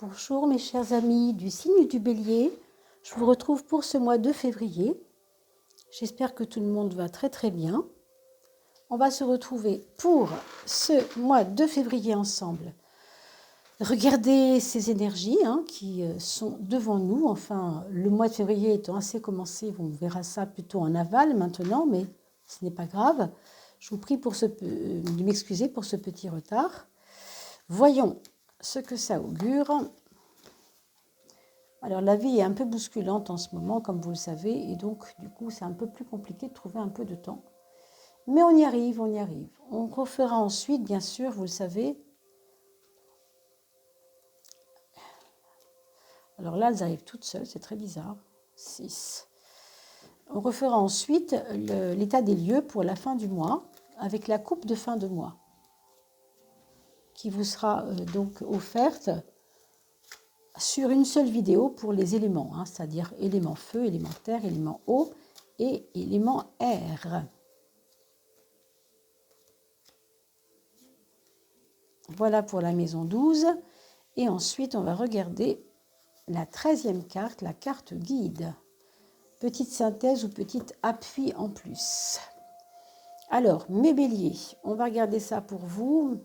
Bonjour mes chers amis du signe du Bélier, je vous retrouve pour ce mois de février. J'espère que tout le monde va très très bien. On va se retrouver pour ce mois de février ensemble. Regardez ces énergies qui sont devant nous. Enfin, le mois de février étant assez commencé, on verra ça plutôt en aval maintenant, mais ce n'est pas grave. Je vous prie de m'excuser pour ce petit retard. Voyons ce que ça augure. Alors la vie est un peu bousculante en ce moment, comme vous le savez, et donc du coup c'est un peu plus compliqué de trouver un peu de temps. Mais on y arrive, on y arrive. On refera ensuite, bien sûr, vous le savez. Alors là, elles arrivent toutes seules, c'est très bizarre. 6. On refera ensuite l'état des lieux pour la fin du mois, avec la coupe de fin de mois, qui vous sera donc offerte sur une seule vidéo pour les éléments, c'est-à-dire élément feu, élément terre, élément eau et élément air. Voilà pour la maison 12. Et ensuite, on va regarder la 13e carte, la carte guide. Petite synthèse ou petit appui en plus. Alors, mes béliers, on va regarder ça pour vous.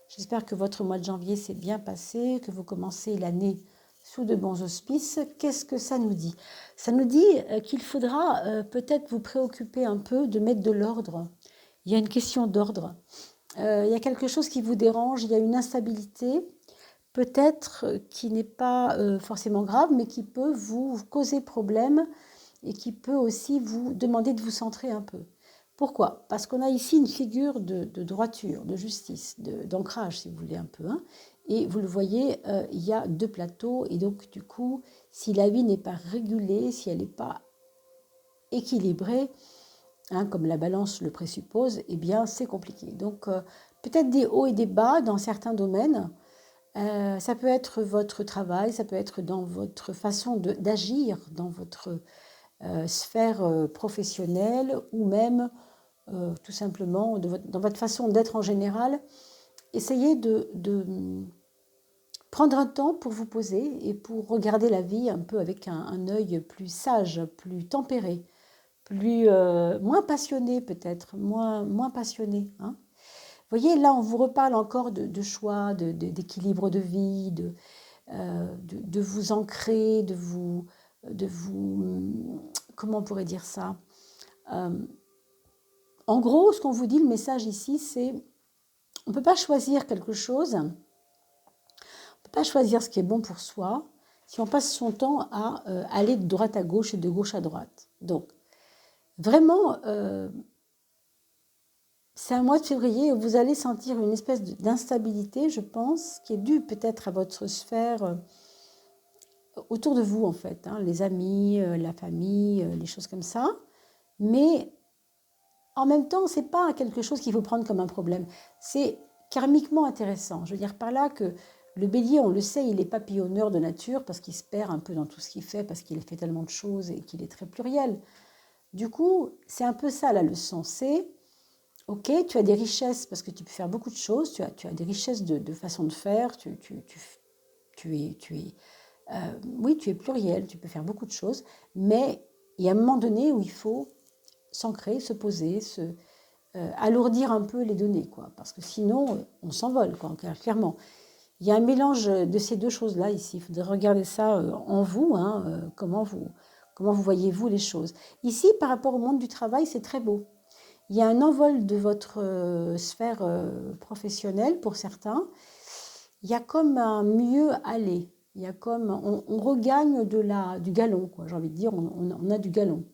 J'espère que votre mois de janvier s'est bien passé, que vous commencez l'année sous de bons auspices. Qu'est-ce que ça nous dit? Ça nous dit qu'il faudra peut-être vous préoccuper un peu de mettre de l'ordre. Il y a une question d'ordre. Il y a quelque chose qui vous dérange, il y a une instabilité, peut-être qui n'est pas forcément grave, mais qui peut vous causer problème et qui peut aussi vous demander de vous centrer un peu. Pourquoi? Parce qu'on a ici une figure de droiture, de justice, d'ancrage, si vous voulez un peu. Et vous le voyez, il y a deux plateaux, et donc du coup, si la vie n'est pas régulée, si elle n'est pas équilibrée, comme la balance le présuppose, eh bien c'est compliqué. Donc peut-être des hauts et des bas dans certains domaines. Ça peut être votre travail, ça peut être dans votre façon d'agir, dans votre sphère professionnelle ou même tout simplement dans votre façon d'être en général. Essayez de prendre un temps pour vous poser et pour regarder la vie un peu avec un œil plus sage, plus tempéré, moins passionné peut-être, moins passionné. Vous voyez, là, on vous reparle encore de choix, d'équilibre de vie, de vous ancrer, comment on pourrait dire ça? En gros, ce qu'on vous dit, le message ici, c'est on ne peut pas choisir quelque chose, on ne peut pas choisir ce qui est bon pour soi si on passe son temps à aller de droite à gauche et de gauche à droite. Donc, vraiment, c'est un mois de février où vous allez sentir une espèce d'instabilité, je pense, qui est due peut-être à votre sphère autour de vous, en fait, les amis, la famille, les choses comme ça. Mais en même temps, ce n'est pas quelque chose qu'il faut prendre comme un problème. C'est karmiquement intéressant. Je veux dire par là que le bélier, on le sait, il est papillonneur de nature parce qu'il se perd un peu dans tout ce qu'il fait, parce qu'il fait tellement de choses et qu'il est très pluriel. Du coup, c'est un peu ça la leçon. C'est, ok, tu as des richesses parce que tu peux faire beaucoup de choses, tu as des richesses de façon de faire, oui, tu es pluriel, tu peux faire beaucoup de choses, mais il y a un moment donné où il faut s'ancrer, se poser, alourdir un peu les données, quoi, parce que sinon, on s'envole, quoi, clairement. Il y a un mélange de ces deux choses-là ici. Il faudrait regarder ça en vous, comment vous voyez-vous les choses. Ici, par rapport au monde du travail, c'est très beau. Il y a un envol de votre sphère professionnelle pour certains. Il y a comme un mieux aller. Il y a comme on regagne du galon, quoi. J'ai envie de dire, on a du galon.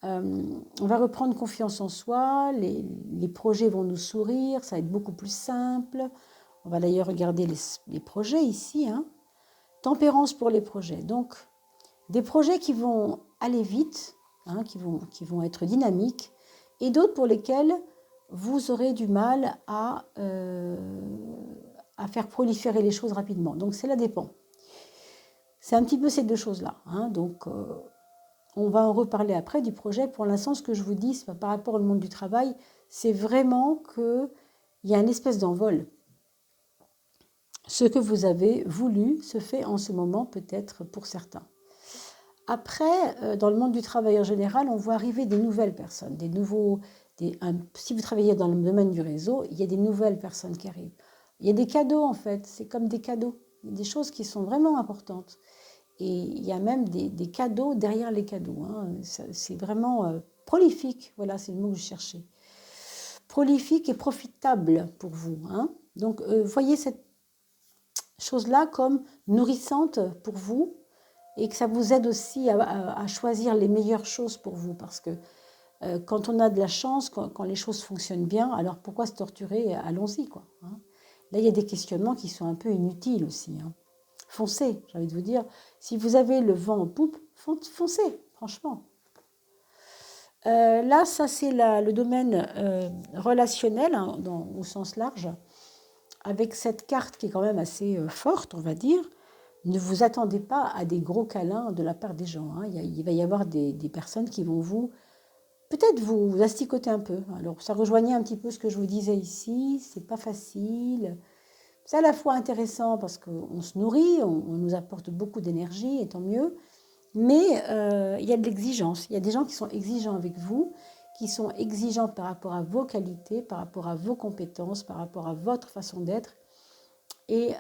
On va reprendre confiance en soi, les projets vont nous sourire, ça va être beaucoup plus simple. On va d'ailleurs regarder les projets ici. Tempérance pour les projets. Donc, des projets qui vont aller vite, qui vont être dynamiques, et d'autres pour lesquels vous aurez du mal à faire proliférer les choses rapidement. Donc, cela dépend. C'est un petit peu ces deux choses-là. Donc, on va en reparler après du projet. Pour l'instant, ce que je vous dis par rapport au monde du travail, c'est vraiment qu'il y a une espèce d'envol. ce que vous avez voulu se fait en ce moment peut-être pour certains. Après, dans le monde du travail en général, on voit arriver des nouvelles personnes, si vous travaillez dans le domaine du réseau, il y a des nouvelles personnes qui arrivent. Il y a des cadeaux en fait, c'est comme des cadeaux, il y a des choses qui sont vraiment importantes. Et il y a même des cadeaux derrière les cadeaux, hein. C'est vraiment prolifique, voilà, c'est le mot que je cherchais. Prolifique et profitable pour vous, hein. Donc, voyez cette chose-là comme nourrissante pour vous et que ça vous aide aussi à choisir les meilleures choses pour vous. Parce que quand on a de la chance, quand les choses fonctionnent bien, alors pourquoi se torturer? Allons-y, quoi, hein. Là, il y a des questionnements qui sont un peu inutiles aussi, hein. Foncez, j'ai envie de vous dire. Si vous avez le vent en poupe, foncez, franchement. Là, ça, c'est le domaine relationnel, hein, au sens large, avec cette carte qui est quand même assez forte, on va dire. Ne vous attendez pas à des gros câlins de la part des gens, hein. Il va y avoir des personnes qui vont peut-être vous asticoter un peu. Alors, ça rejoignait un petit peu ce que je vous disais ici. C'est pas facile. C'est à la fois intéressant parce qu'on se nourrit, on nous apporte beaucoup d'énergie, et tant mieux. Mais il y a de l'exigence. Il y a des gens qui sont exigeants avec vous, qui sont exigeants par rapport à vos qualités, par rapport à vos compétences, par rapport à votre façon d'être. Et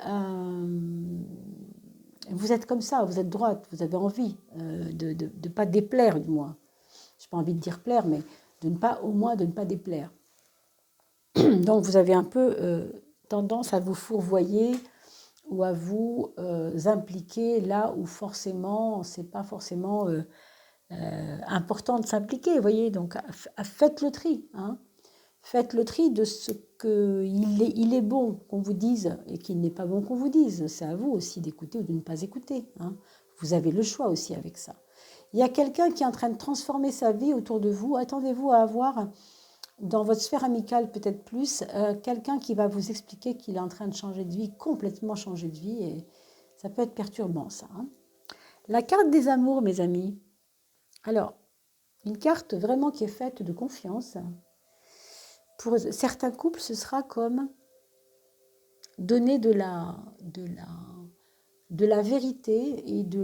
vous êtes comme ça, vous êtes droite, vous avez envie de ne pas déplaire, du moins. Je n'ai pas envie de dire plaire, mais au moins de ne pas déplaire. Donc vous avez un peu tendance à vous fourvoyer ou à vous impliquer là où forcément, c'est pas forcément important de s'impliquer, vous voyez. Donc faites le tri, hein. Faites le tri de ce qu'il est bon qu'on vous dise et qu'il n'est pas bon qu'on vous dise. C'est à vous aussi d'écouter ou de ne pas écouter, hein. Vous avez le choix aussi avec ça. Il y a quelqu'un qui est en train de transformer sa vie autour de vous. Attendez-vous à avoir, dans votre sphère amicale peut-être plus, quelqu'un qui va vous expliquer qu'il est en train de changer de vie, complètement changer de vie. Et ça peut être perturbant, ça, hein. La carte des amours, mes amis. Alors, une carte vraiment qui est faite de confiance. Pour certains couples, ce sera comme donner de la vérité et de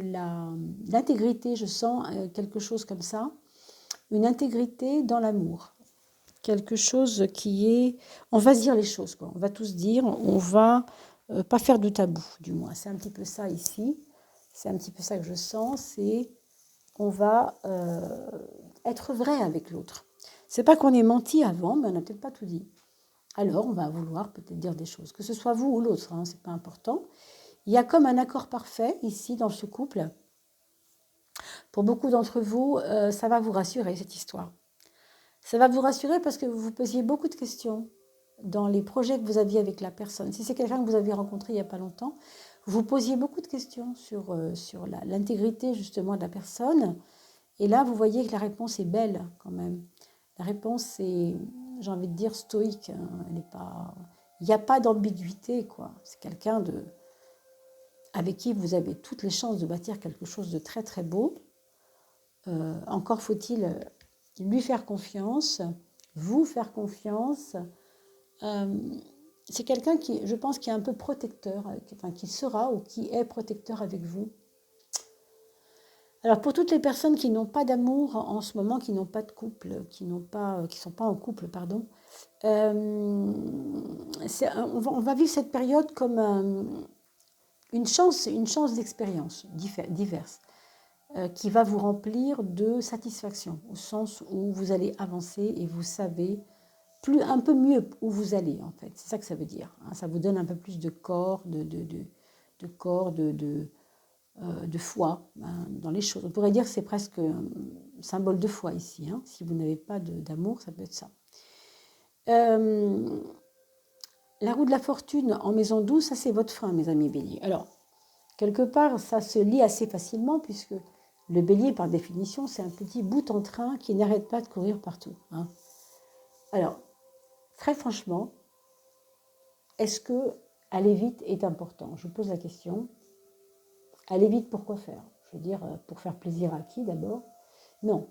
l'intégrité. Je sens quelque chose comme ça. Une intégrité dans l'amour. Quelque chose qui est... On va se dire les choses, quoi. On va tous dire, on va pas faire de tabou, du moins. C'est un petit peu ça ici. C'est un petit peu ça que je sens. C'est on va être vrai avec l'autre. C'est pas qu'on ait menti avant, mais on n'a peut-être pas tout dit. Alors, on va vouloir peut-être dire des choses. Que ce soit vous ou l'autre, hein, c'est pas important. Il y a comme un accord parfait ici dans ce couple. Pour beaucoup d'entre vous, ça va vous rassurer, cette histoire. Ça va vous rassurer parce que vous vous posiez beaucoup de questions dans les projets que vous aviez avec la personne. Si c'est quelqu'un que vous avez rencontré il n'y a pas longtemps, vous posiez beaucoup de questions sur l'intégrité justement de la personne. Et là, vous voyez que la réponse est belle quand même. La réponse est, j'ai envie de dire, stoïque, hein. Elle est pas... Il n'y a pas d'ambiguïté, quoi. C'est quelqu'un avec qui vous avez toutes les chances de bâtir quelque chose de très très beau. Encore faut-il lui faire confiance, vous faire confiance. C'est quelqu'un qui, je pense, qui est un peu protecteur, enfin qui sera ou qui est protecteur avec vous. Alors pour toutes les personnes qui n'ont pas d'amour en ce moment, qui n'ont pas de couple, qui sont pas en couple, pardon, on va vivre cette période comme une chance d'expérience diverses, qui va vous remplir de satisfaction, au sens où vous allez avancer et vous savez un peu mieux où vous allez, en fait. C'est ça que ça veut dire, hein. Ça vous donne un peu plus de corps, de foi, hein, dans les choses. On pourrait dire que c'est presque un symbole de foi ici, hein. Si vous n'avez pas d'amour, ça peut être ça. La roue de la fortune en maison 12, ça c'est votre frein, mes amis béliers. Alors, quelque part, ça se lit assez facilement puisque le bélier, par définition, c'est un petit bout en train qui n'arrête pas de courir partout, hein. Alors, très franchement, est-ce que aller vite est important? Je vous pose la question. Aller vite, pourquoi faire? Je veux dire, pour faire plaisir à qui d'abord? Non.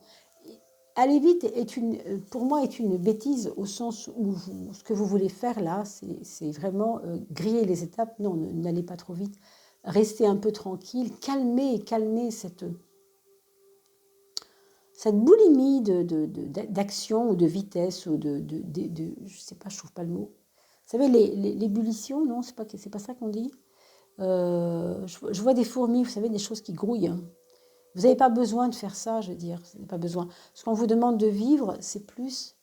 aller vite pour moi est une bêtise au sens où ce que vous voulez faire là, c'est vraiment griller les étapes. Non, n'allez pas trop vite. Restez un peu tranquille, calmez cette boulimie d'action ou de vitesse ou je sais pas, je trouve pas le mot. Vous savez, l'ébullition, non, c'est pas ça qu'on dit. Je vois des fourmis, vous savez, des choses qui grouillent. Vous n'avez pas besoin de faire ça, je veux dire. Vous n'avez pas besoin. Ce qu'on vous demande de vivre, c'est plus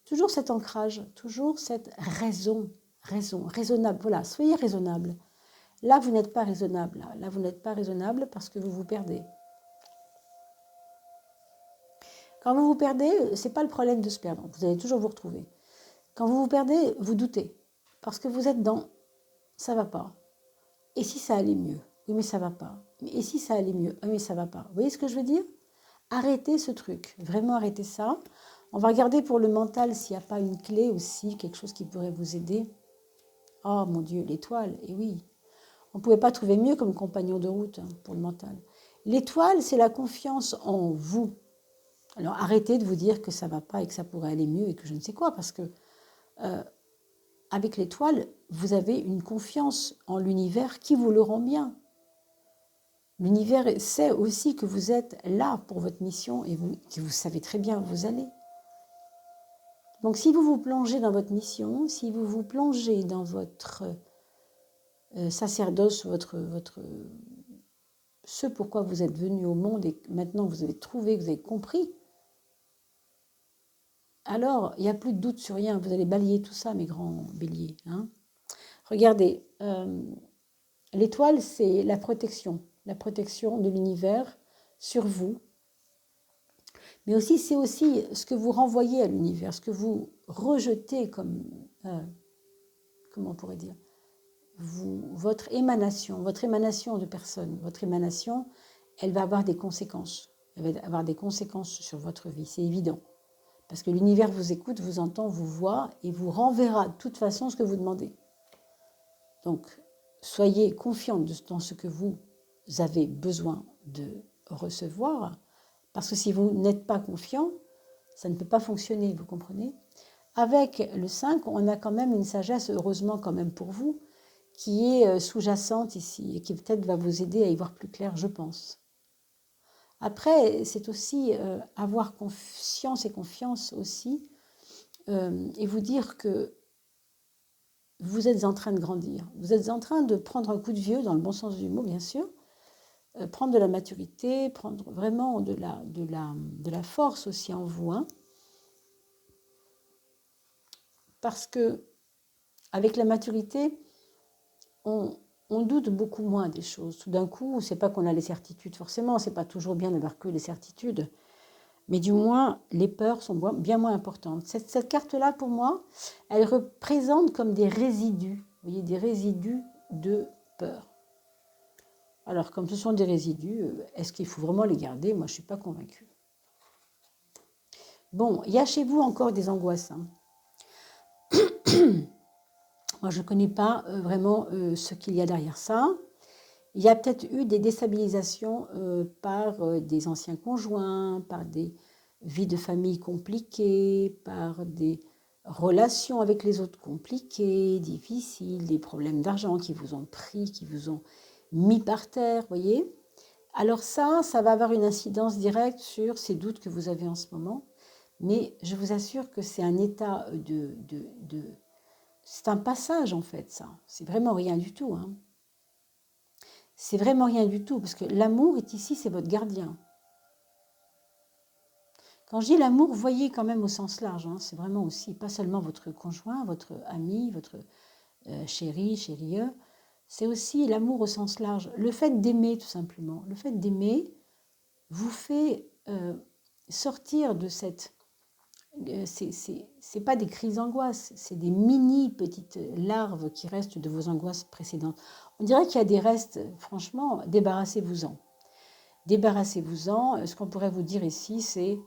toujours cet ancrage, toujours cette raisonnable. Voilà, soyez raisonnable. Là, vous n'êtes pas raisonnable. Là, vous n'êtes pas raisonnable parce que vous vous perdez. Quand vous vous perdez, ce n'est pas le problème de se perdre. Vous allez toujours vous retrouver. Quand vous vous perdez, vous doutez. Parce que vous êtes dans « ça va pas ». Et si ça allait mieux? Oui, mais ça va pas. Et si ça allait mieux? Oui, mais ça va pas. Vous voyez ce que je veux dire? Arrêtez ce truc. Vraiment arrêtez ça. On va regarder pour le mental s'il n'y a pas une clé aussi, quelque chose qui pourrait vous aider. Oh mon Dieu, l'étoile. Et oui, on ne pouvait pas trouver mieux comme compagnon de route pour le mental. L'étoile, c'est la confiance en vous. Alors arrêtez de vous dire que ça ne va pas et que ça pourrait aller mieux et que je ne sais quoi, parce que avec l'étoile, vous avez une confiance en l'univers qui vous le rend bien. L'univers sait aussi que vous êtes là pour votre mission et que vous savez très bien où vous allez. Donc si vous vous plongez dans votre mission, si vous vous plongez dans votre sacerdoce, ce pourquoi vous êtes venu au monde et que maintenant vous avez trouvé, vous avez compris, alors il n'y a plus de doute sur rien. Vous allez balayer tout ça, mes grands béliers. Hein. Regardez, l'étoile, c'est la protection de l'univers sur vous. Mais aussi, c'est aussi ce que vous renvoyez à l'univers, ce que vous rejetez comme, comment on pourrait dire, votre émanation de personne, votre émanation, elle va avoir des conséquences. Elle va avoir des conséquences sur votre vie, c'est évident. Parce que l'univers vous écoute, vous entend, vous voit et vous renverra de toute façon ce que vous demandez. Donc, soyez confiants dans ce que vous avez besoin de recevoir, parce que si vous n'êtes pas confiant, ça ne peut pas fonctionner, vous comprenez? Avec le 5, on a quand même une sagesse, heureusement quand même pour vous, qui est sous-jacente ici et qui peut-être va vous aider à y voir plus clair, je pense. Après, c'est aussi avoir conscience et confiance aussi et vous dire que vous êtes en train de grandir. Vous êtes en train de prendre un coup de vieux, dans le bon sens du mot, bien sûr, prendre de la maturité, prendre vraiment de la force aussi en vous. Hein, parce que avec la maturité, on doute beaucoup moins des choses. Tout d'un coup, c'est pas qu'on a les certitudes forcément, c'est pas toujours bien d'avoir que les certitudes, mais du moins, les peurs sont bien moins importantes. Cette carte-là, pour moi, elle représente comme des résidus, vous voyez, des résidus de peur. Alors, comme ce sont des résidus, est-ce qu'il faut vraiment les garder? Moi, je ne suis pas convaincue. Bon, il y a chez vous encore des angoisses. Hein. Moi, je ne connais pas vraiment ce qu'il y a derrière ça. Il y a peut-être eu des déstabilisations par des anciens conjoints, par des vies de famille compliquées, par des relations avec les autres compliquées, difficiles, des problèmes d'argent qui vous ont pris, qui vous ont mis par terre, voyez. Alors ça va avoir une incidence directe sur ces doutes que vous avez en ce moment. Mais je vous assure que c'est un état c'est un passage en fait, ça. C'est vraiment rien du tout. Hein. C'est vraiment rien du tout, parce que l'amour est ici, c'est votre gardien. Quand je dis l'amour, voyez quand même au sens large. Hein, c'est vraiment aussi, pas seulement votre conjoint, votre ami, votre chéri, chérie. C'est aussi l'amour au sens large. Le fait d'aimer, tout simplement. Le fait d'aimer vous fait sortir de cette... c'est pas des crises d'angoisse, c'est des mini petites larves qui restent de vos angoisses précédentes. On dirait qu'il y a des restes, franchement, débarrassez-vous-en. Débarrassez-vous-en. Ce qu'on pourrait vous dire ici, c'est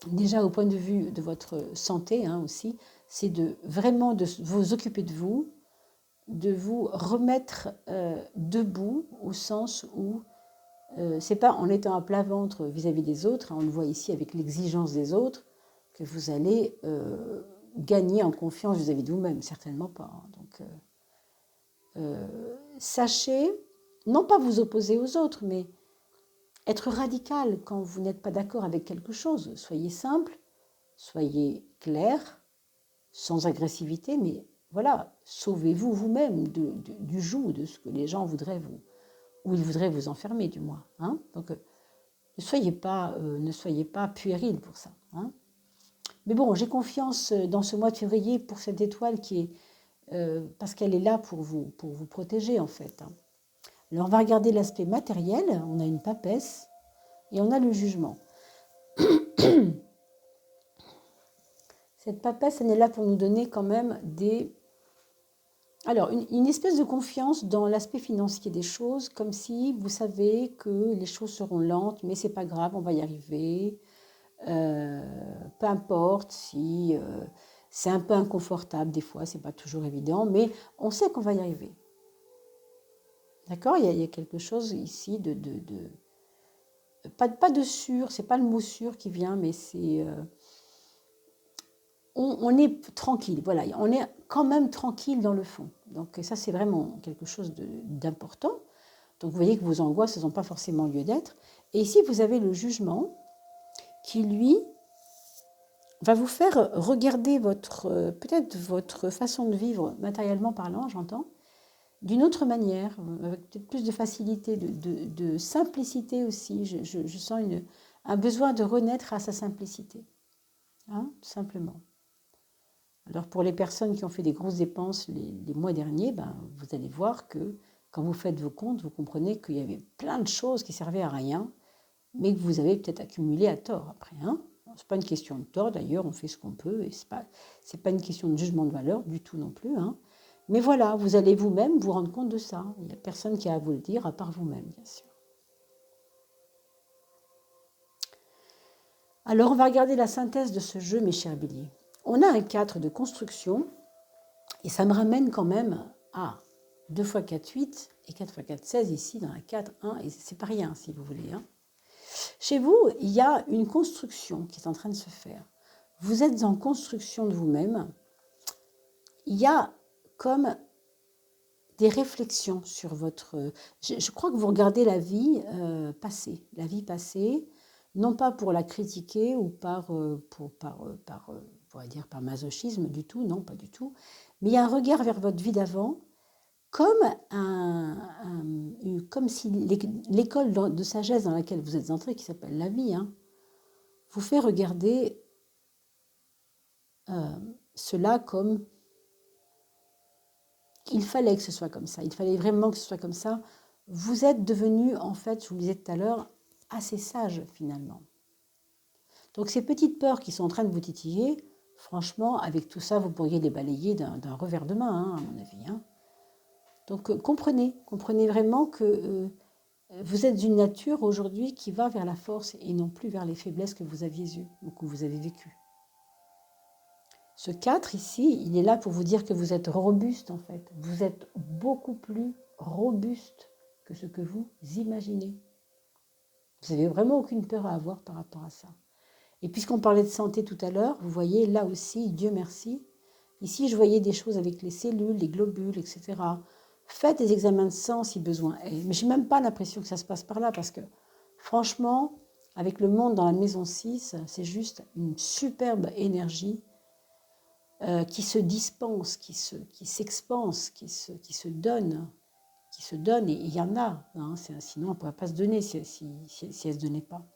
déjà au point de vue de votre santé hein, aussi, c'est de vraiment de vous occuper de vous remettre debout au sens où c'est pas en étant à plat ventre vis-à-vis des autres, hein, on le voit ici avec l'exigence des autres, que vous allez gagner en confiance vis-à-vis de vous-même, certainement pas. Hein. Donc, sachez, non pas vous opposer aux autres, mais être radical quand vous n'êtes pas d'accord avec quelque chose. Soyez simple, soyez clair, sans agressivité, mais voilà, sauvez-vous vous-même du joug de ce que les gens voudraient vous, ou ils voudraient vous enfermer du moins. Hein. Donc, ne soyez pas puéril pour ça. Hein. Mais bon, j'ai confiance dans ce mois de février pour cette étoile qui est parce qu'elle est là pour vous protéger en fait. Hein. Alors on va regarder l'aspect matériel, on a une papesse et on a le jugement. Cette papesse, elle est là pour nous donner quand même une espèce de confiance dans l'aspect financier des choses, comme si vous savez que les choses seront lentes, mais c'est pas grave, on va y arriver. Peu importe si c'est un peu inconfortable des fois, c'est pas toujours évident, mais on sait qu'on va y arriver. D'accord, il y a quelque chose ici pas de sûr, c'est pas le mot sûr qui vient, mais c'est on est tranquille, voilà, on est quand même tranquille dans le fond. Donc ça c'est vraiment quelque chose d'important. Donc vous voyez que vos angoisses n'ont pas forcément lieu d'être. Et ici vous avez le jugement qui lui va vous faire regarder peut-être votre façon de vivre, matériellement parlant, j'entends, d'une autre manière, avec peut-être plus de facilité, de simplicité aussi. Je sens un besoin de renaître à sa simplicité, hein, tout simplement. Alors pour les personnes qui ont fait des grosses dépenses les mois derniers, vous allez voir que quand vous faites vos comptes, vous comprenez qu'il y avait plein de choses qui servaient à rien, mais que vous avez peut-être accumulé à tort après. Hein. Ce n'est pas une question de tort, d'ailleurs, on fait ce qu'on peut, et ce n'est pas une question de jugement de valeur du tout non plus. Hein. Mais voilà, vous allez vous-même vous rendre compte de ça. Il n'y a personne qui a à vous le dire, à part vous-même, bien sûr. Alors, on va regarder la synthèse de ce jeu, mes chers béliers. On a un 4 de construction, et ça me ramène quand même à 2 x 4, 8, et 4 x 4, 16 ici, dans la 4, 1, et c'est pas rien, si vous voulez. Hein. Chez vous, il y a une construction qui est en train de se faire. Vous êtes en construction de vous-même. Il y a comme des réflexions sur votre... Je crois que vous regardez la vie passée, non pas pour la critiquer ou par masochisme du tout, non, pas du tout, mais il y a un regard vers votre vie d'avant, comme si l'école de sagesse dans laquelle vous êtes entré, qui s'appelle la vie, hein, vous fait regarder cela comme il fallait que ce soit comme ça, il fallait vraiment que ce soit comme ça. Vous êtes devenu, en fait, je vous le disais tout à l'heure, assez sage finalement. Donc ces petites peurs qui sont en train de vous titiller, franchement, avec tout ça, vous pourriez les balayer d'un revers de main, hein, à mon avis. Hein. Donc comprenez vraiment que vous êtes une nature aujourd'hui qui va vers la force et non plus vers les faiblesses que vous aviez eues ou que vous avez vécues. Ce 4 ici, il est là pour vous dire que vous êtes robuste en fait. Vous êtes beaucoup plus robuste que ce que vous imaginez. Vous n'avez vraiment aucune peur à avoir par rapport à ça. Et puisqu'on parlait de santé tout à l'heure, vous voyez là aussi, Dieu merci, ici je voyais des choses avec les cellules, les globules, etc. Faites des examens de sang si besoin est. Mais je n'ai même pas l'impression que ça se passe par là parce que franchement, avec le monde dans la maison 6, c'est juste une superbe énergie qui se dispense, qui s'expanse, qui se donne, et il y en a, hein, sinon on ne pourrait pas se donner si elle ne se donnait pas.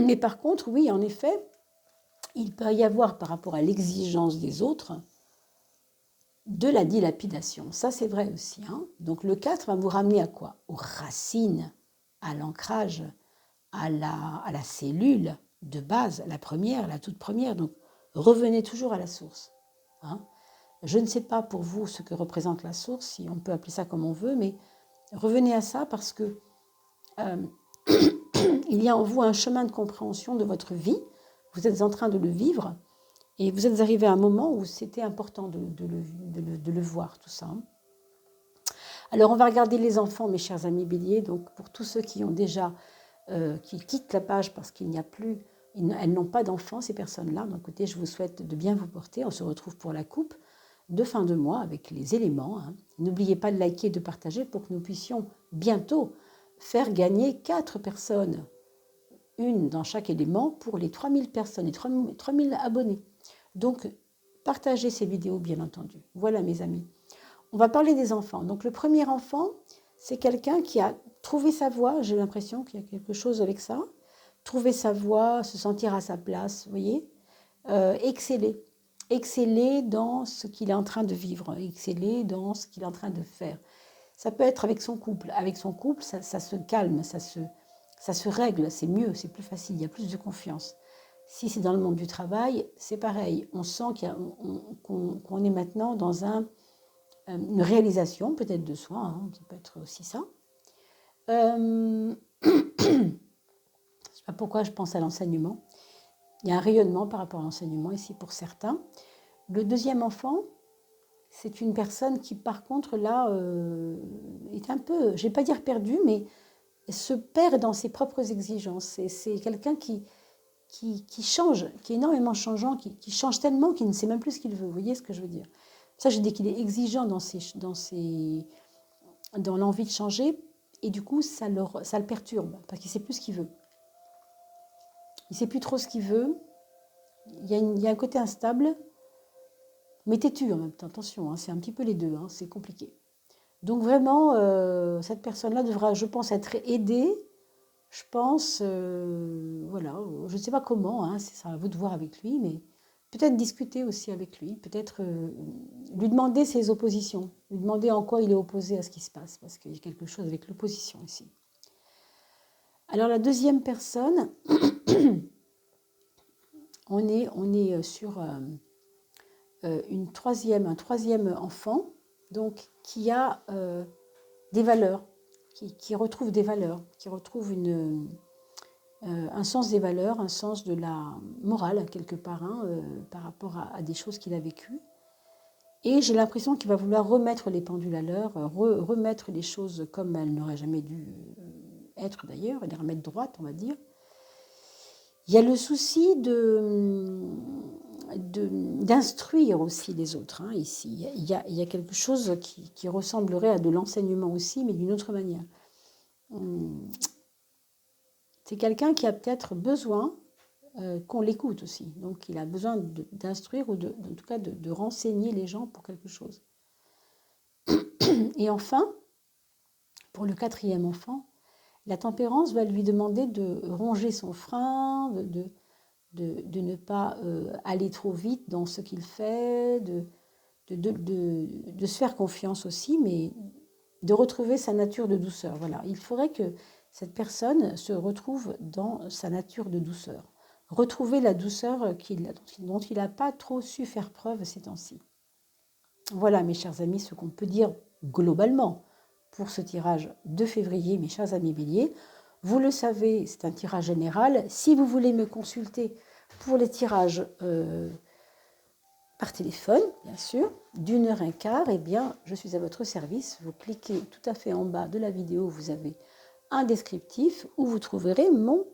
Mais par contre, oui, en effet, il peut y avoir par rapport à l'exigence des autres de la dilapidation. Ça, c'est vrai aussi. Hein. Donc le 4 va vous ramener à quoi? Aux racines, à l'ancrage, à la cellule de base, la première, la toute première. Donc revenez toujours à la source. Hein. Je ne sais pas pour vous ce que représente la source, si on peut appeler ça comme on veut, mais revenez à ça parce que il y a en vous un chemin de compréhension de votre vie. Vous êtes en train de le vivre et vous êtes arrivé à un moment où c'était important de le voir, tout ça. Alors, on va regarder les enfants, mes chers amis béliers. Donc, pour tous ceux qui ont déjà, qui quittent la page parce qu'il n'y a plus, elles n'ont pas d'enfants, ces personnes-là. Donc, écoutez, je vous souhaite de bien vous porter. On se retrouve pour la coupe de fin de mois avec les éléments. Hein. N'oubliez pas de liker et de partager pour que nous puissions bientôt faire gagner 4 personnes, une dans chaque élément, pour les 3000 personnes et 3000 abonnés. Donc, partagez ces vidéos, bien entendu. Voilà, mes amis. On va parler des enfants. Donc, le premier enfant, c'est quelqu'un qui a trouvé sa voie. J'ai l'impression qu'il y a quelque chose avec ça. Trouver sa voie, se sentir à sa place, vous voyez. Exceller. Exceller dans ce qu'il est en train de vivre. Exceller dans ce qu'il est en train de faire. Ça peut être avec son couple. Avec son couple, ça se calme, ça se règle. C'est mieux, c'est plus facile, il y a plus de confiance. Si c'est dans le monde du travail, c'est pareil. On sent qu'on est maintenant dans une réalisation peut-être de soi, hein, ça peut être aussi ça. Je ne sais pas pourquoi je pense à l'enseignement. Il y a un rayonnement par rapport à l'enseignement ici pour certains. Le deuxième enfant, c'est une personne qui par contre là est un peu, je ne vais pas dire perdue, mais se perd dans ses propres exigences. C'est quelqu'un qui change, qui est énormément changeant, qui change tellement qu'il ne sait même plus ce qu'il veut. Vous voyez ce que je veux dire? Ça, je dis qu'il est exigeant dans l'envie de changer, et du coup, ça le perturbe, parce qu'il ne sait plus ce qu'il veut. Il ne sait plus trop ce qu'il veut. Il y a un côté instable, mais têtu en même temps. Attention, hein, c'est un petit peu les deux, hein, c'est compliqué. Donc vraiment, cette personne-là devra, je pense, être aidée. Je pense, voilà, je ne sais pas comment, hein, c'est à vous de voir avec lui, mais peut-être discuter aussi avec lui, peut-être lui demander ses oppositions, lui demander en quoi il est opposé à ce qui se passe, parce qu'il y a quelque chose avec l'opposition ici. Alors la deuxième personne, on est sur un troisième enfant, donc qui a des valeurs, qui retrouve des valeurs, qui retrouve un sens des valeurs, un sens de la morale, quelque part, hein, par rapport à des choses qu'il a vécues. Et j'ai l'impression qu'il va vouloir remettre les pendules à l'heure, remettre les choses comme elles n'auraient jamais dû être d'ailleurs, et les remettre droites, on va dire. Il y a le souci d'instruire aussi les autres, hein, ici. Il y a quelque chose qui ressemblerait à de l'enseignement aussi, mais d'une autre manière. C'est quelqu'un qui a peut-être besoin qu'on l'écoute aussi. Donc, il a besoin d'instruire ou en tout cas de renseigner les gens pour quelque chose. Et enfin, pour le quatrième enfant, la tempérance va lui demander de ronger son frein, de ne pas aller trop vite dans ce qu'il fait, de se faire confiance aussi, mais de retrouver sa nature de douceur. Voilà, il faudrait que cette personne se retrouve dans sa nature de douceur. Retrouver la douceur dont il n'a pas trop su faire preuve ces temps-ci. Voilà, mes chers amis, ce qu'on peut dire globalement pour ce tirage de février, mes chers amis béliers. Vous le savez, c'est un tirage général. Si vous voulez me consulter pour les tirages par téléphone, bien sûr, d'1h15, eh bien, je suis à votre service. Vous cliquez tout à fait en bas de la vidéo, vous avez un descriptif où vous trouverez mon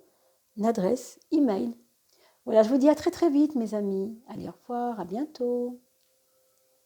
adresse email. Voilà, je vous dis à très très vite, mes amis. Allez, au revoir, à bientôt.